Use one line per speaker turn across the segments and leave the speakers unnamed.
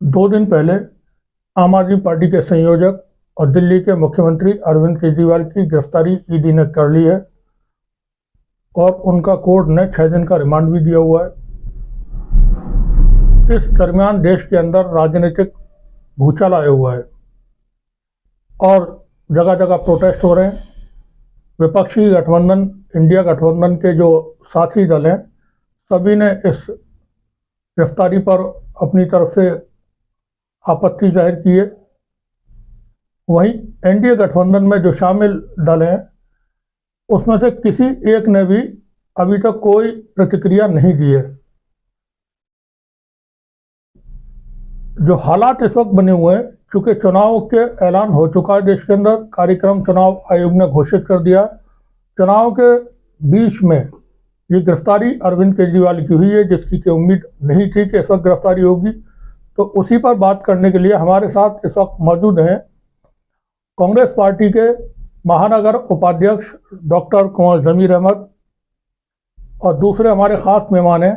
2 दिन पहले आम आदमी पार्टी के संयोजक और दिल्ली के मुख्यमंत्री अरविंद केजरीवाल की गिरफ्तारी ईडी ने कर ली है और उनका कोर्ट ने 6 दिन का रिमांड भी दिया हुआ है। इस दरमियान देश के अंदर राजनीतिक भूचाल आया हुआ है और जगह जगह प्रोटेस्ट हो रहे हैं। विपक्षी गठबंधन, इंडिया गठबंधन के जो साथी दल हैं, सभी ने इस गिरफ्तारी पर अपनी तरफ से आपत्ति जाहिर की है। वहीं एनडीए गठबंधन में जो शामिल दल हैं, उसमें से किसी एक ने भी अभी तक कोई प्रतिक्रिया नहीं दी है। जो हालात इस वक्त बने हुए हैं, चूंकि चुनाव के ऐलान हो चुका है देश के अंदर, कार्यक्रम चुनाव आयोग ने घोषित कर दिया। चुनाव के बीच में ये गिरफ्तारी अरविंद केजरीवाल की हुई है, जिसकी कोई उम्मीद नहीं थी कि इस वक्त गिरफ्तारी होगी। तो उसी पर बात करने के लिए हमारे साथ इस वक्त मौजूद हैं कांग्रेस पार्टी के महानगर उपाध्यक्ष डॉक्टर कुंवर जमीर अहमद और दूसरे हमारे खास मेहमान हैं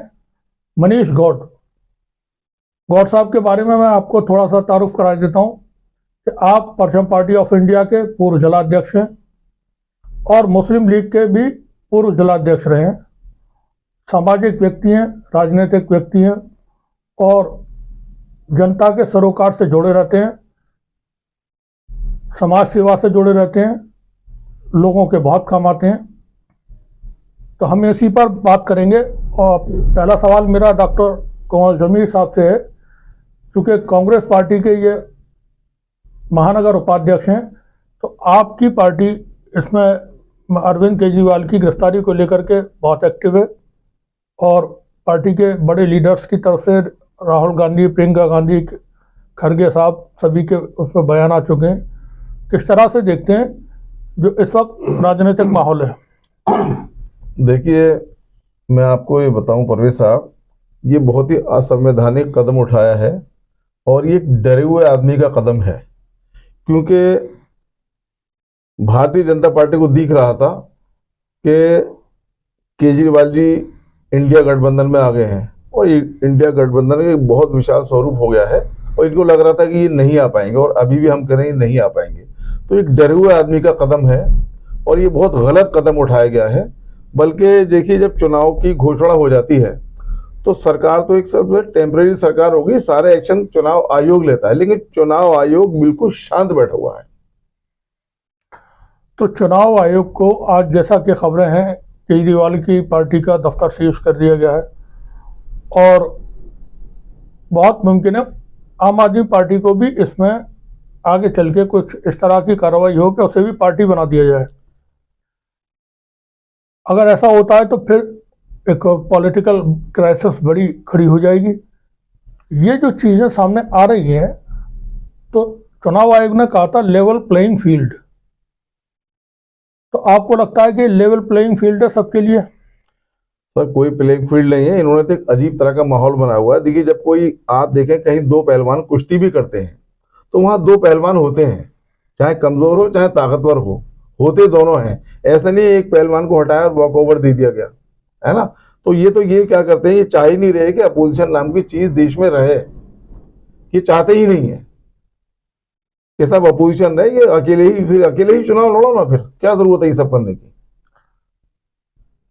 मनीष गौड़। गौड़ साहब के बारे में मैं आपको थोड़ा सा तारुफ करा देता हूं कि आप परचम पार्टी ऑफ इंडिया के पूर्व जिलाध्यक्ष हैं और मुस्लिम लीग के भी पूर्व जिलाध्यक्ष रहे हैं। सामाजिक व्यक्ति हैं, राजनीतिक व्यक्ति हैं और जनता के सरोकार से जुड़े रहते हैं, समाज सेवा से जुड़े रहते हैं, लोगों के बहुत काम आते हैं। तो हम इसी पर बात करेंगे। और पहला सवाल मेरा डॉक्टर कुंवर जमीर साहब से है, क्योंकि कांग्रेस पार्टी के ये महानगर उपाध्यक्ष हैं, तो आपकी पार्टी इसमें अरविंद केजरीवाल की गिरफ्तारी को लेकर के बहुत एक्टिव है और पार्टी के बड़े लीडर्स की तरफ से राहुल गांधी, प्रियंका गांधी, खड़गे साहब, सभी के उसमें बयान आ चुके हैं। किस तरह से देखते हैं जो इस वक्त राजनीतिक माहौल है?
देखिए, मैं आपको ये बताऊं परवेज साहब, ये बहुत ही असंवैधानिक कदम उठाया है और ये एक डरे हुए आदमी का कदम है, क्योंकि भारतीय जनता पार्टी को दिख रहा था कि केजरीवाल जी इंडिया गठबंधन में आ गए हैं और ये इंडिया गठबंधन का एक बहुत विशाल स्वरूप हो गया है और इनको लग रहा था कि ये नहीं आ पाएंगे और अभी भी हम करें नहीं आ पाएंगे। तो एक डरे हुए आदमी का कदम है और ये बहुत गलत कदम उठाया गया है। बल्कि देखिए, जब चुनाव की घोषणा हो जाती है तो सरकार तो एक सब टेम्परेरी सरकार होगी, सारे एक्शन चुनाव आयोग लेता है, लेकिन चुनाव आयोग बिल्कुल शांत बैठा हुआ है।
तो चुनाव आयोग को आज जैसा कि खबरें हैं, केजरीवाल की पार्टी का दफ्तर सीज कर दिया गया है और बहुत मुमकिन है आम आदमी पार्टी को भी इसमें आगे चल के कुछ इस तरह की कार्रवाई हो कि उसे भी पार्टी बना दिया जाए। अगर ऐसा होता है तो फिर एक पॉलिटिकल क्राइसिस बड़ी खड़ी हो जाएगी। ये जो चीज़ें सामने आ रही हैं, तो चुनाव आयोग ने कहा था लेवल प्लेइंग फील्ड, तो आपको लगता है कि लेवल प्लेइंग फील्ड है सबके लिए?
सर, कोई प्लेइंग फील्ड नहीं है। इन्होंने तो एक अजीब तरह का माहौल बनाया हुआ है। देखिए, जब कोई आप देखें कहीं दो पहलवान कुश्ती भी करते हैं तो वहां दो पहलवान होते हैं, चाहे कमजोर हो चाहे ताकतवर हो, होते दोनों हैं। ऐसा नहीं एक पहलवान को हटाया और वॉक ओवर दे दिया गया, है ना। तो ये क्या करते हैं, ये चाह ही नहीं रहे कि अपोजिशन नाम की चीज देश में रहे। ये चाहते ही नहीं है कि सब अपोजिशन रहे, ये अकेले ही चुनाव लड़ो ना, फिर क्या जरूरत है ये सब करने की।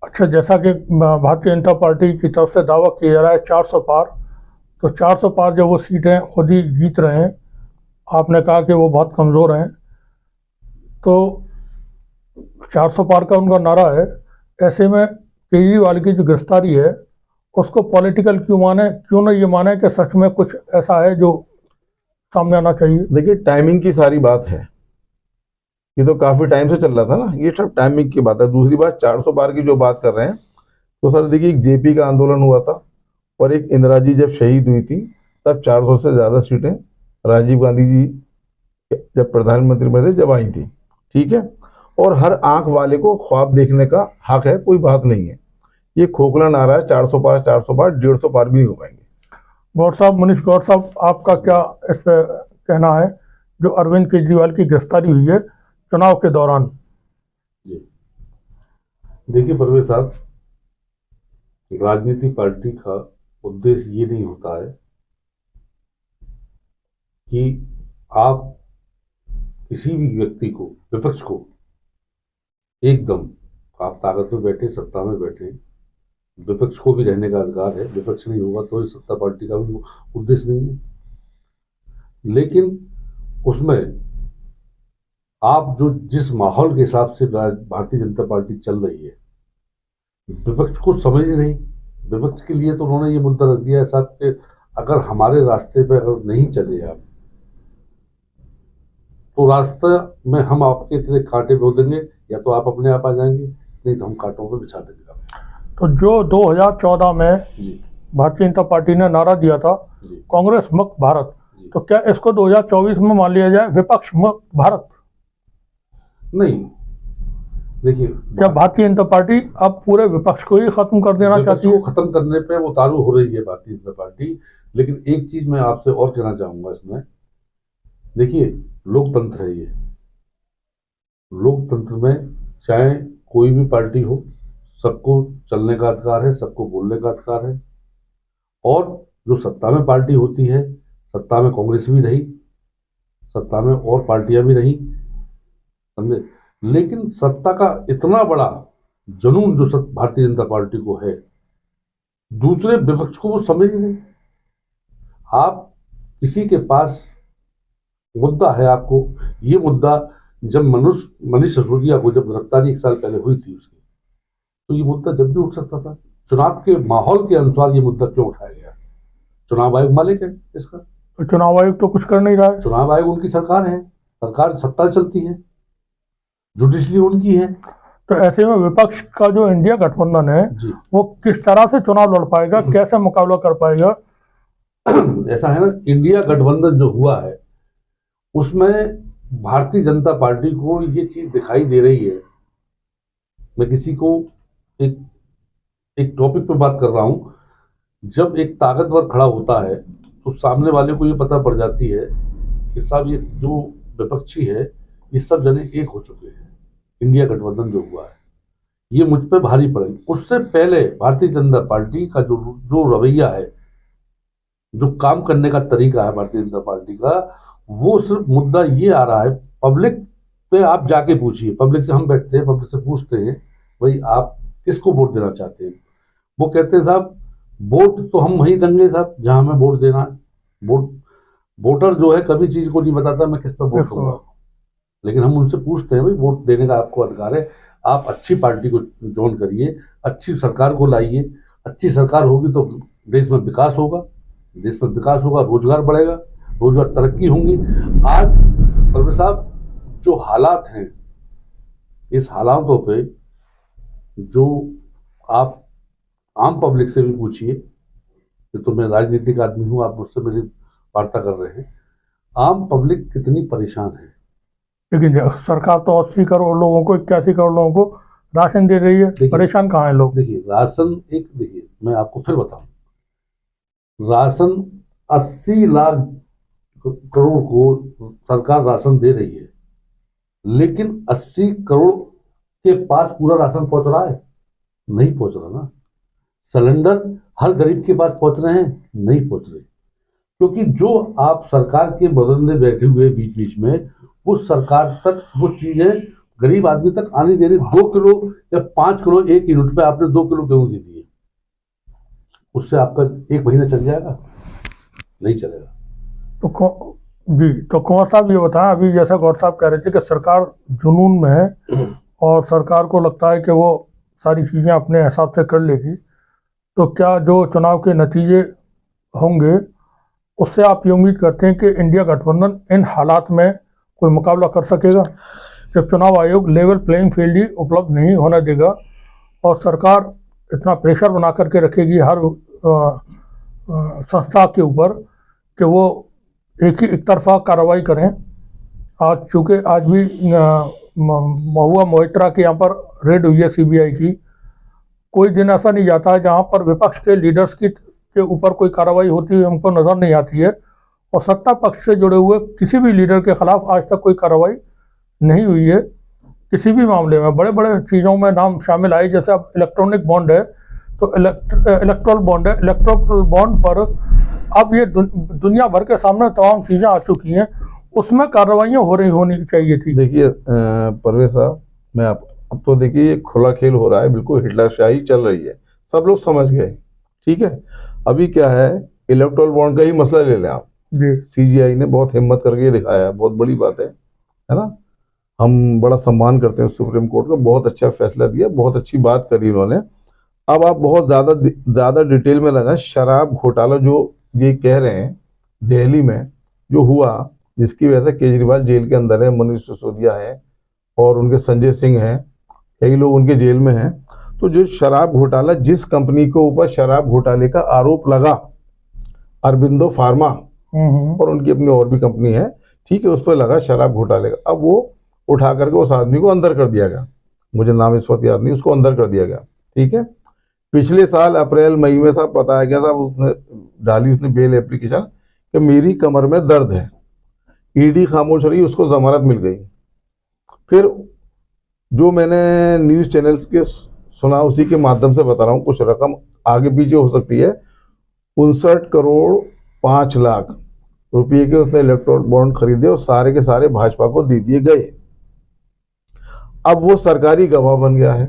अच्छा, जैसा कि भारतीय जनता पार्टी की तरफ से दावा किया जा रहा है 400 पार, तो 400 पार जब वो सीटें खुद ही जीत रहे हैं, आपने कहा कि वो बहुत कमज़ोर हैं, तो 400 पार का उनका नारा है। ऐसे में केजरीवाल की जो गिरफ्तारी है उसको पॉलिटिकल क्यों ना ये माने कि सच में कुछ ऐसा है जो सामने आना चाहिए?
देखिए, टाइमिंग की सारी बात है। ये तो काफी टाइम से चल रहा था ना, ये सब टाइमिंग की बात है। दूसरी बात, 400 पार की जो बात कर रहे हैं, तो सर देखिए, एक जेपी का आंदोलन हुआ था और एक इंदिरा जी जब शहीद हुई थी तब 400 से ज्यादा सीटें राजीव गांधी जी जब प्रधानमंत्री बने जब आई थी, ठीक है। और हर आंख वाले को ख्वाब देखने का हक है, कोई बात नहीं है। ये खोखला नारा है 400 पार 400 पार, 150 पार भी नहीं हो पाएंगे।
गौड़ साहब, मनीष गौड़ साहब, आपका क्या इस पर कहना है जो अरविंद केजरीवाल की गिरफ्तारी हुई है चुनाव के दौरान?
जी देखिए परवेज साहब, राजनीतिक पार्टी का उद्देश्य ये नहीं होता है कि आप किसी भी व्यक्ति को, विपक्ष को, एकदम आप ताकत में बैठे, सत्ता में बैठे, विपक्ष को भी रहने का अधिकार है। विपक्ष नहीं होगा तो सत्ता पार्टी का भी उद्देश्य नहीं है। लेकिन उसमें आप जो जिस माहौल के हिसाब से भारतीय जनता पार्टी चल रही है, विपक्ष को समझ ही नहीं। विपक्ष के लिए तो उन्होंने ये मुद्दा रख दिया है साहब कि अगर हमारे रास्ते पे अगर नहीं चले आप, तो रास्ते में हम आपके इतने कांटे बो देंगे, या तो आप अपने आप आ जाएंगे, नहीं तो हम कांटों पे बिछा देंगे।
तो जो 2014 में भारतीय जनता पार्टी ने नारा दिया था कांग्रेस मुक्त भारत, तो क्या इसको 2024 में मान लिया जाए विपक्ष मुक्त भारत?
नहीं, देखिए,
क्या भारतीय जनता पार्टी अब पूरे विपक्ष को ही खत्म कर देना चाहती है?
खत्म करने पे वो उतारू हो रही है भारतीय जनता पार्टी। लेकिन एक चीज मैं आपसे और कहना चाहूंगा इसमें, देखिए, लोकतंत्र है ये। लोकतंत्र में चाहे कोई भी पार्टी हो, सबको चलने का अधिकार है, सबको बोलने का अधिकार है। और जो सत्ता में पार्टी होती है, सत्ता में कांग्रेस भी रही, सत्ता में और पार्टियां भी रही, समझे, लेकिन सत्ता का इतना बड़ा जुनून जो भारतीय जनता पार्टी को है, दूसरे विपक्ष को वो समझ नहीं। आप किसी के पास मुद्दा है, आपको ये मुद्दा जब मनीष सिसोदिया को जब गिरफ्तारी 1 साल पहले हुई थी उसकी, तो ये मुद्दा जब भी उठ सकता था। चुनाव के माहौल के अनुसार ये मुद्दा क्यों उठाया गया? चुनाव आयोग मालिक है इसका।
तो चुनाव आयोग तो कुछ कर नहीं रहा है।
चुनाव आयोग उनकी सरकार है, सरकार सत्ता चलती है, जुडिशरी उनकी है।
तो ऐसे में विपक्ष का जो इंडिया गठबंधन है वो किस तरह से चुनाव लड़ पाएगा, कैसे मुकाबला कर पाएगा?
ऐसा है ना, इंडिया गठबंधन जो हुआ है उसमें भारतीय जनता पार्टी को ये चीज दिखाई दे रही है। मैं किसी को एक टॉपिक पे बात कर रहा हूं, जब एक ताकतवर खड़ा होता है तो सामने वाले को ये पता पड़ जाती है कि साहब ये जो विपक्षी है ये सब जने एक हो चुके हैं। इंडिया गठबंधन जो हुआ है ये मुझ पे भारी पड़ेगी। उससे पहले भारतीय जनता पार्टी का जो रवैया है, जो काम करने का तरीका है भारतीय जनता पार्टी का, वो सिर्फ मुद्दा ये आ रहा है, पब्लिक पे आप जाके पूछिए, पब्लिक से हम बैठते हैं, पब्लिक से पूछते हैं भाई आप किसको वोट देना चाहते हैं। वो कहते हैं साहब वोट तो हम वहीं देंगे साहब जहां हमें वोट देना है। वोटर जो है कभी चीज को नहीं बताता मैं किस पर वोट दूंगा, लेकिन हम उनसे पूछते हैं भाई वोट देने का आपको अधिकार है, आप अच्छी पार्टी को ज्वाइन करिए, अच्छी सरकार को लाइए, अच्छी सरकार होगी तो देश में विकास होगा, देश में विकास होगा, रोजगार बढ़ेगा, रोजगार तरक्की होंगी। आज परवेज साहब जो हालात हैं, इस हालातों पे जो आप आम पब्लिक से भी पूछिए, तो मैं राजनीतिक आदमी हूं, आप मुझसे मेरी वार्ता कर रहे हैं, आम पब्लिक कितनी परेशान है।
लेकिन सरकार तो 80 करोड़ लोगों को, 81 करोड़ लोगों को राशन दे रही है, परेशान कहाँ है लोग?
देखिए राशन देखिए मैं आपको फिर बताऊं, राशन 80 लाख करोड़ को सरकार राशन दे रही है, लेकिन 80 करोड़ के पास पूरा राशन पहुंच रहा है? नहीं पहुंच रहा ना। सिलेंडर हर गरीब के पास पहुंच रहे हैं? नहीं पहुंच रहे, क्योंकि जो आप सरकार के बदलने बैठे हुए बीच बीच में, वो सरकार तक वो चीजें गरीब आदमी तक आने दे रही। 2 किलो या 5 किलो एक यूनिट पे आपने 2 किलो गेहूं दे दिए, उससे आपका 1 महीना चल जाएगा? नहीं चलेगा।
तो कुंवर साहब ये बताएं, अभी जैसा गौर साहब कह रहे थे कि सरकार जुनून में है और सरकार को लगता है कि वो सारी चीज़ें अपने हिसाब से कर लेगी, तो क्या जो चुनाव के नतीजे होंगे उससे आप ये उम्मीद करते हैं कि इंडिया गठबंधन इन हालात में कोई मुकाबला कर सकेगा? जब चुनाव आयोग लेवल प्लेइंग फील्ड ही उपलब्ध नहीं होने देगा और सरकार इतना प्रेशर बना करके रखेगी हर संस्था के ऊपर कि वो एक तरफा कार्रवाई करें। आज चूँकि आज भी महुआ मोहित्रा के यहाँ पर रेड हुई है सीबीआई की, कोई दिन ऐसा नहीं जाता है जहाँ पर विपक्ष के लीडर्स के ऊपर कोई कार्रवाई होती हुई हमको नज़र नहीं आती है, और सत्ता पक्ष से जुड़े हुए किसी भी लीडर के खिलाफ आज तक कोई कार्रवाई नहीं हुई है। किसी भी मामले में बड़े बड़े चीज़ों में नाम शामिल आए, जैसे अब इलेक्ट्रॉनिक बॉन्ड है, तो इलेक्ट्रल बॉन्ड है, इलेक्ट्रल बॉन्ड पर अब ये दुनिया भर के सामने तमाम चीजें आ चुकी हैं, उसमें कार्रवाइयाँ होनी चाहिए थी।
देखिए परवेज साहब, मैं अब तो देखिए ये खुला खेल हो रहा है, बिल्कुल हिटलरशाही चल रही है, सब लोग समझ गए। ठीक है, अभी क्या है, इलेक्ट्रल बॉन्ड का ही मसला ले लें आप। सीजीआई ने बहुत हिम्मत करके ये दिखाया है, बहुत बड़ी बात है ना। हम बड़ा सम्मान करते हैं सुप्रीम कोर्ट का, बहुत अच्छा फैसला दिया, बहुत अच्छी बात करी उन्होंने। अब आप बहुत ज्यादा डिटेल में लगा, शराब घोटाला जो ये कह रहे हैं दिल्ली में जो हुआ, जिसकी वजह से केजरीवाल जेल के अंदर है, मनीष सिसोदिया है और उनके संजय सिंह हैं, कई लोग उनके जेल में हैं। तो जो शराब घोटाला, जिस कंपनी के ऊपर शराब घोटाले का आरोप लगा, अरबिंदो फार्मा, और उनकी अपनी और भी कंपनी है, ठीक है, उस पर लगा शराब घोटाले का, अब वो उठा करके उस आदमी को अंदर कर दिया गया, मुझे नाम इस वक्त याद नहीं, उसको अंदर कर दिया गया। ठीक है, पिछले साल अप्रैल मई में साहब बताया गया साहब, उसने डाली उसने बेल एप्लीकेशन कि मेरी कमर में दर्द है, ईडी खामोश रही, उसको जमानत मिल गई। फिर जो मैंने न्यूज चैनल्स के सुना, उसी के माध्यम से बता रहा हूँ, कुछ रकम आगे पीछे हो सकती है, 59 करोड़ 5 लाख रुपये के उसने इलेक्ट्रोल बॉन्ड खरीदे और सारे के सारे भाजपा को दे दिए गए। अब वो सरकारी गवाह बन गया है।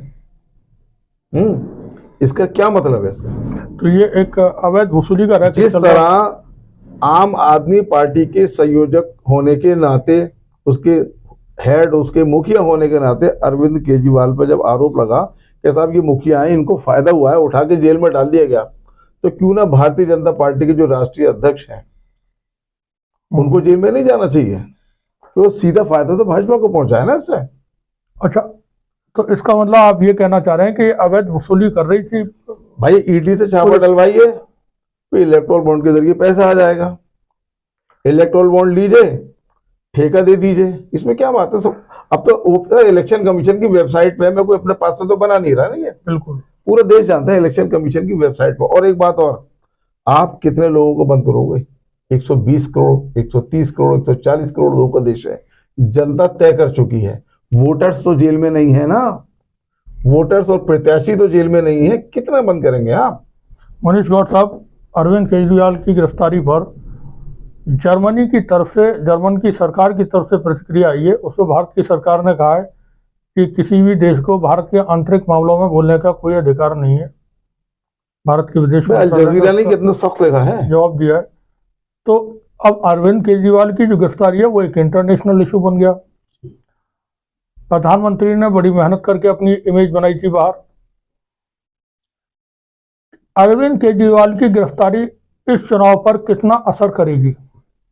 इसका क्या मतलब है इसका?
तो ये एक अवैध वसूली का रैकेट।
जिस तरह आम आदमी पार्टी के संयोजक होने के नाते, उसके हेड, उसके मुखिया होने के नाते अरविंद केजरीवाल पर जब आरोप लगा कि साहब ये मुखिया हैं, इनको फायदा हुआ है, उठा के जेल में डाल दिया गया, तो क्यों ना भारतीय जनता पार्टी के जो राष्ट्रीय अध्यक्ष हैं उनको जेल में नहीं जाना चाहिए? तो सीधा फायदा तो भाजपा को पहुंचा है ना इससे।
अच्छा, तो इसका मतलब आप ये कहना चाह रहे हैं कि अवैध वसूली कर रही थी?
भाई ईडी से छापा डलवाइए, तो इलेक्ट्रोल बॉन्ड के जरिए पैसा आ जाएगा, इलेक्ट्रोल बॉन्ड लीजिए, ठेका दे दीजिए, इसमें क्या बात है। सब अब तो इलेक्शन कमीशन की वेबसाइट पे, मैं कोई अपने पास से तो बना नहीं रहा, नहीं है,
बिल्कुल
पूरा देश जानता है इलेक्शन कमीशन की वेबसाइट पर। और एक बात और, आप कितने लोगों को बंद करोगे? 120 करोड़, 130 करोड़, 140 करोड़ लोगों का देश है, जनता तय कर चुकी है। वोटर्स तो जेल में नहीं है ना, वोटर्स और प्रत्याशी तो जेल में नहीं है, कितना बंद करेंगे आप?
मनीष गौड़ साहब, अरविंद केजरीवाल की गिरफ्तारी पर जर्मनी की तरफ से, जर्मन की सरकार की तरफ से प्रतिक्रिया आई है। उसमें भारत की सरकार ने कहा है कि किसी भी देश को भारत के आंतरिक मामलों में बोलने का कोई अधिकार नहीं है। भारत के विदेश
अल जजीरा ने कितना सख्त लिखा है,
जवाब दिया है। तो अब अरविंद केजरीवाल की जो गिरफ्तारी है वो एक इंटरनेशनल इशू बन गया। प्रधानमंत्री ने बड़ी मेहनत करके अपनी इमेज बनाई थी बाहर। अरविंद केजरीवाल की गिरफ्तारी इस चुनाव पर कितना असर करेगी?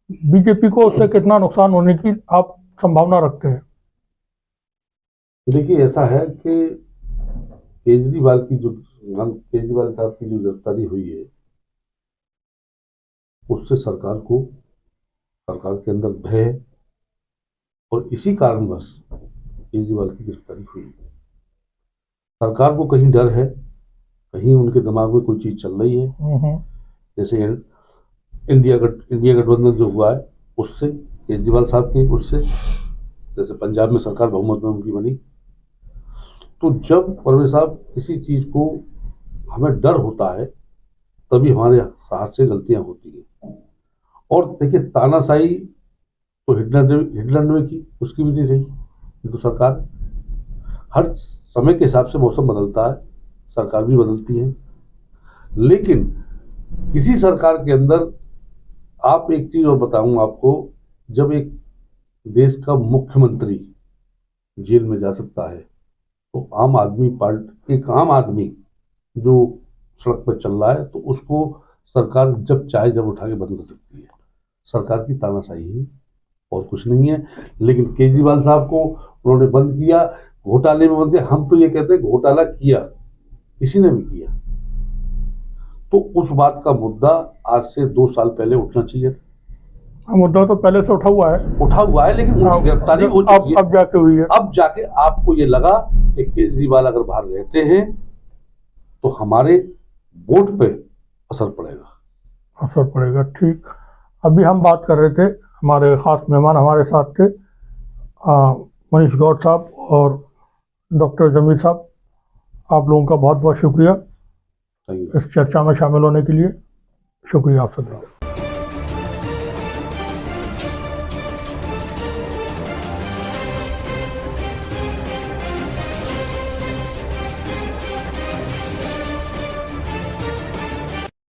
बीजेपी को उससे कितना नुकसान होने की आप संभावना रखते हैं?
देखिए, ऐसा है कि केजरीवाल साहब की जो गिरफ्तारी हुई है, उससे सरकार के अंदर भय, और इसी कारणवश केजरीवाल की गिरफ्तारी हुई। सरकार को कहीं डर है, कहीं उनके दिमाग में कोई चीज चल रही है। जैसे इंडिया गठबंधन जो हुआ है, उससे केजरीवाल साहब के, उससे जैसे पंजाब में सरकार बहुमत में उनकी बनी। तो जब परवेज साहब किसी चीज को हमें डर होता है, तभी हमारे हाथ से गलतियां होती हैं। और देखिए, तानाशाही तो हिटलर ने की, उसकी भी नहीं रही। ये तो सरकार हर समय के हिसाब से मौसम बदलता है, सरकार भी बदलती है। लेकिन किसी सरकार के अंदर, आप एक चीज और बताऊं आपको, जब एक देश का मुख्यमंत्री जेल में जा सकता है, तो एक आम आदमी जो सड़क पर चल रहा है, तो उसको सरकार जब चाहे जब उठा के बंद कर सकती है। सरकार की तानाशाही है और कुछ नहीं है। लेकिन केजरीवाल साहब को उन्होंने बंद किया, घोटाले में बंद किया। हम तो ये कहते हैं घोटाला किया, किसी ने भी किया। तो उस बात का मुद्दा आज से 2 साल पहले उठना चाहिए था।
मुद्दा तो पहले से उठा हुआ है, लेकिन उनकी गिरफ्तारी हो चुकी है, अब जाके हुई है। अब जाके आपको ये लगा कि केजरीवाल अगर बाहर रहते हैं तो हमारे वोट पे असर पड़ेगा। ठीक, अभी हम बात कर रहे थे, हमारे खास मेहमान हमारे साथ थे मनीष गौड़ साहब और डॉक्टर जमीर साहब। आप लोगों का बहुत बहुत शुक्रिया।
Thank you.
इस चर्चा में शामिल होने के लिए शुक्रिया आप सभी का।